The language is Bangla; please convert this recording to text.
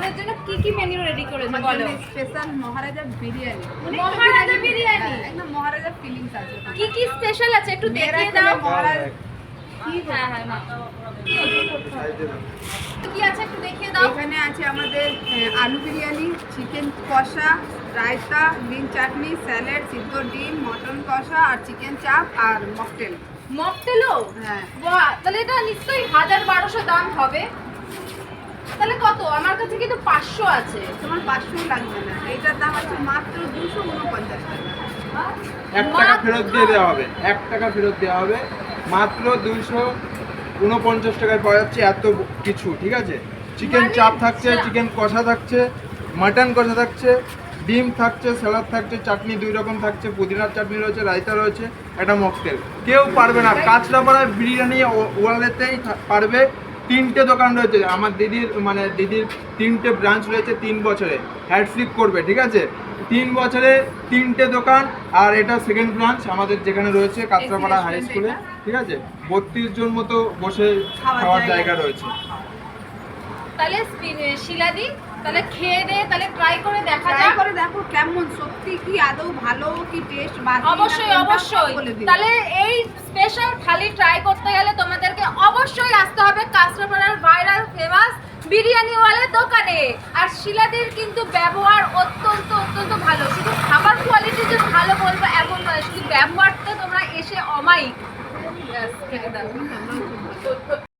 আমাদের জন্য কি মেনু রেডি করেছে বলো? স্পেশাল মহারাজা বিরিয়ানি। মহারাজা বিরিয়ানি একদম মহারাজা ফিলিংস আছে। কি স্পেশাল আছে একটু দেখিয়ে দাও। মহারাজ হ্যাঁ না কি আছে একটু দেখিয়ে দাও। এখানে আছে আমাদের আলু বিরিয়ানি, চিকেন কষা, রায়তা, গ্রিন চাটনি, স্যালাড, সিদ্ধ ডিম, মটন কষা আর চিকেন চাপ আর মকটেল। মকটেলও? হ্যাঁ। বাহ, তাহলে এটা নিশ্চয়ই 1000-1200 দাম হবে। তাহলে কত? আমার কাছে কিন্তু 500 আছে। তোমার 500 লাগবে না, এইটার দাম আছে মাত্র 249 টাকা। 1 টাকা ফেরত দিয়ে দেওয়া হবে, 1 টাকা ফেরত দেওয়া হবে। মাত্র 249 টাকায় পাওয়া যাচ্ছে এত কিছু, ঠিক আছে? চিকেন চাপ থাকছে, চিকেন কষা থাকছে, মাটন কষা থাকছে, ডিম থাকছে, স্যালাড থাকছে, চাটনি 2 রকম থাকছে, পুদিনার চাটনি রয়েছে, রায়তা রয়েছে, একটা মকটেল। কেউ পারবে না, কাঁচরাপাড়ার বিরিয়ানি ওয়ালেতেই পারবে। 3টে দোকান রয়েছে আমার দিদির, মানে দিদির 3টে ব্রাঞ্চ রয়েছে 3 বছরে। হ্যাটফ্লিপ করবে, ঠিক আছে? 3 বছরে 3টে দোকান। আর এটা সেকেন্ড ব্রাঞ্চ আমাদের যেখানে রয়েছে কাঁচরাপাড়া হাই স্কুলে, ঠিক আছে? 32 জন মতো বসে খাওয়ার জায়গা রয়েছে। তাহলে শিলাদি তাহলে খেয়ে দে, তাহলে ট্রাই করে দেখা ট্রাই যাক। করে দেখো কেমন, সত্যি কি আদৌ ভালো কি টেস্ট। অবশ্যই তাহলে এই স্পেশাল থালি ট্রাই করতে গেলে তোমাদেরকে অবশ্যই আসতে হবে কাঁচরাপাড়ার ভাইরাল ফেমাস বিরিয়ানিওয়ালা দোকানে। আর শিলাদির কিন্তু ব্যবহার অত্যন্ত ভালো। শুধু খাবার কোয়ালিটি যে ভালো বলবো এমন নয়, শুধু ব্যবহারটা তোমরা এসে অমায়িক।